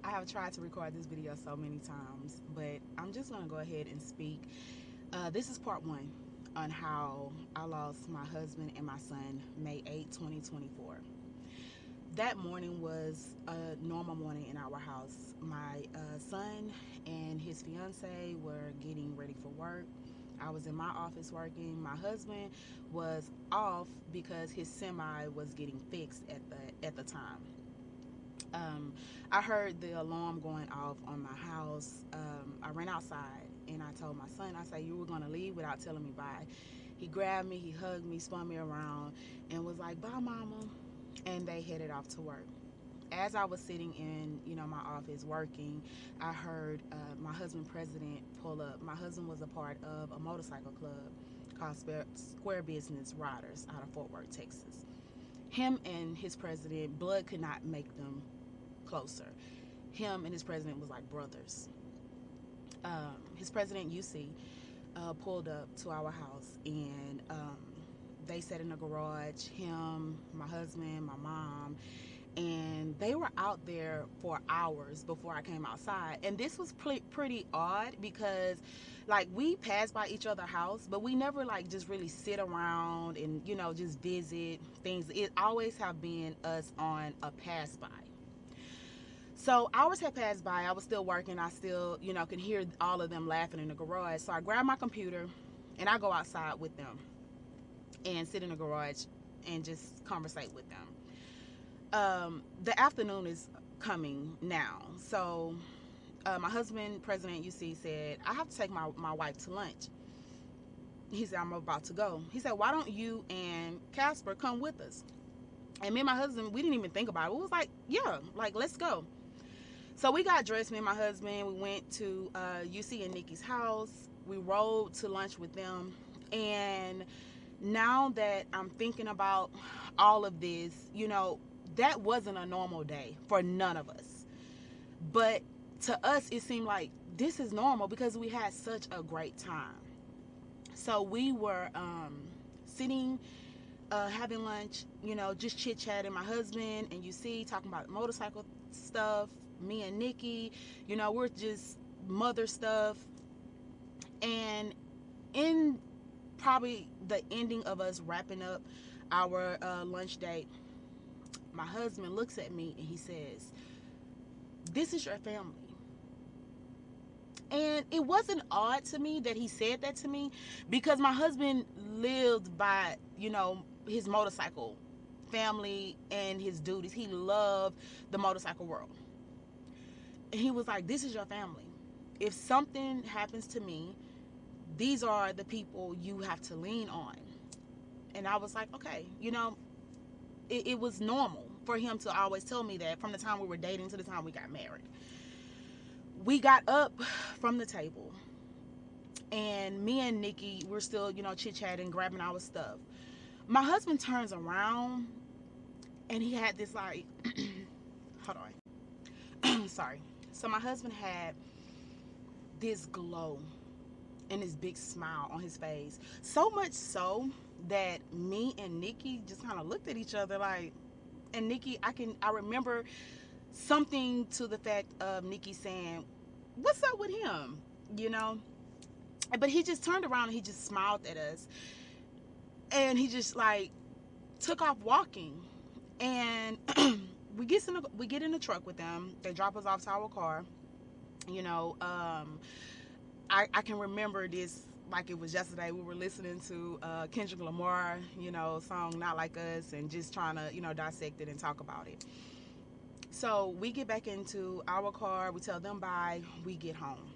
I have tried to record this video so many times, but I'm just going to go ahead and speak. This is part one on how I lost my husband and my son May 8, 2024. That morning was a normal morning in our house. My son and his fiance were getting ready for work. I was in my office working. My husband was off because his semi was getting fixed at the time. I heard the alarm going off on my house. I ran outside and I told my son, I said, you were going to leave without telling me bye. He grabbed me, he hugged me, spun me around, and was like, bye, mama. And they headed off to work. As I was sitting in, my office working, I heard my husband president pull up. My husband was a part of a motorcycle club called Square Business Riders out of Fort Worth, Texas. Him and his president, blood could not make them closer. Him and his president was like brothers. His president, UC, pulled up to our house, and they sat in the garage, him, my husband, my mom, and they were out there for hours before I came outside. And this was pretty odd because like we passed by each other's house, but we never like just really sit around and just visit things. It always have been us on a pass by. So hours had passed by. I was still working. I still, can hear all of them laughing in the garage. So I grab my computer and I go outside with them and sit in the garage and just conversate with them. The afternoon is coming now. So my husband, President UC, said, I have to take my wife to lunch. He said, I'm about to go. He said, why don't you and Casper come with us? And me and my husband, we didn't even think about it. We was like, yeah, like, let's go. So we got dressed, me and my husband. We went to UC and Nikki's house. We rode to lunch with them. And now that I'm thinking about all of this, that wasn't a normal day for none of us. But to us, it seemed like this is normal because we had such a great time. So we were sitting, having lunch, just chit chatting. My husband and UC talking about motorcycle stuff. Me and Nikki, we're just mother stuff. And in probably the ending of us wrapping up our lunch date, my husband looks at me and he says, this is your family. And it wasn't odd to me that he said that to me because my husband lived by, his motorcycle family and his duties. He loved the motorcycle world. And he was like, this is your family. If something happens to me, these are the people you have to lean on. And I was like, okay, it was normal for him to always tell me that from the time we were dating to the time we got married. We got up from the table and me and Nikki, we're still, chit-chatting, grabbing our stuff. My husband turns around and he had this like, hold on. Sorry. So my husband had this glow and this big smile on his face. So much so that me and Nikki just kind of looked at each other like, and Nikki, I remember something to the fact of Nikki saying, what's up with him? But he just turned around and he just smiled at us. And he just like took off walking. And we get in the truck with them. They drop us off to our car. I can remember this like it was yesterday. We were listening to Kendrick Lamar, song Not Like Us, and just trying to, dissect it and talk about it. So we get back into our car. We tell them bye. We get home.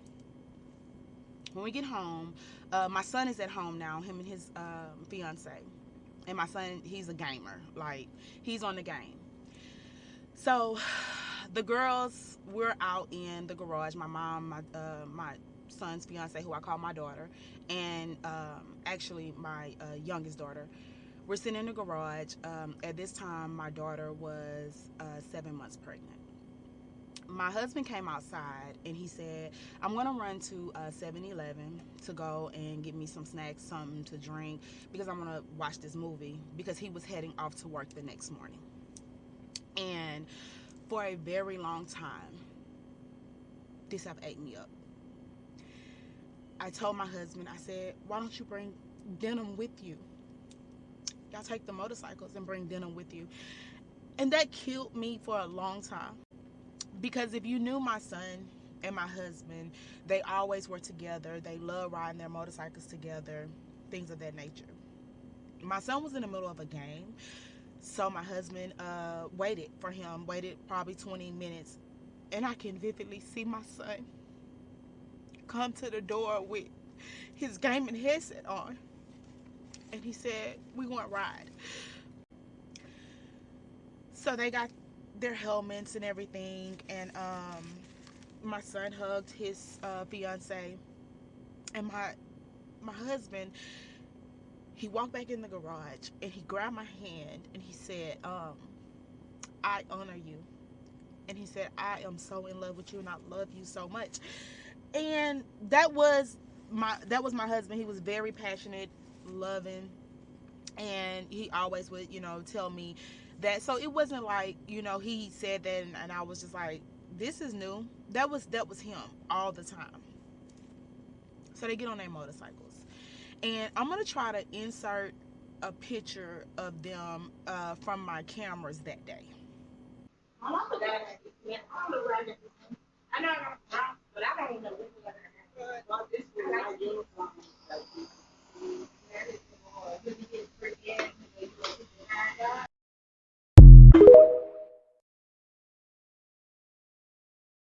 When we get home, my son is at home now, him and his fiance. And my son, he's a gamer. Like, he's on the game. So the girls, we're out in the garage. My mom, my son's fiance, who I call my daughter, and actually my youngest daughter. We're sitting in the garage. At this time, my daughter was 7 months pregnant. My husband came outside and he said, I'm going to run to 7-Eleven to go and get me some snacks, something to drink, because I'm going to watch this movie, because he was heading off to work the next morning. And for a very long time, This have ate me up. I told my husband, I said, why don't you bring denim with you? Y'all take the motorcycles and bring denim with you. And that killed me for a long time. Because if you knew my son and my husband, they always were together. They love riding their motorcycles together, things of that nature. My son was in the middle of a game, so my husband waited for him, waited probably 20 minutes. And I can vividly see my son come to the door with his gaming headset on. And he said, we want to ride. So they got their helmets and everything. And my son hugged his fiance. And my husband, he walked back in the garage and he grabbed my hand and he said, I honor you. And he said, I am so in love with you and I love you so much. And that was my husband. He was very passionate, loving, and he always would, tell me that. So it wasn't like, he said that and I was just like, this is new. That was him all the time. So they get on their motorcycles. And I'm going to try to insert a picture of them from my cameras that day. My mama died at 16. I don't know where I got this thing. I know I got it wrong, but I don't even know where I got it.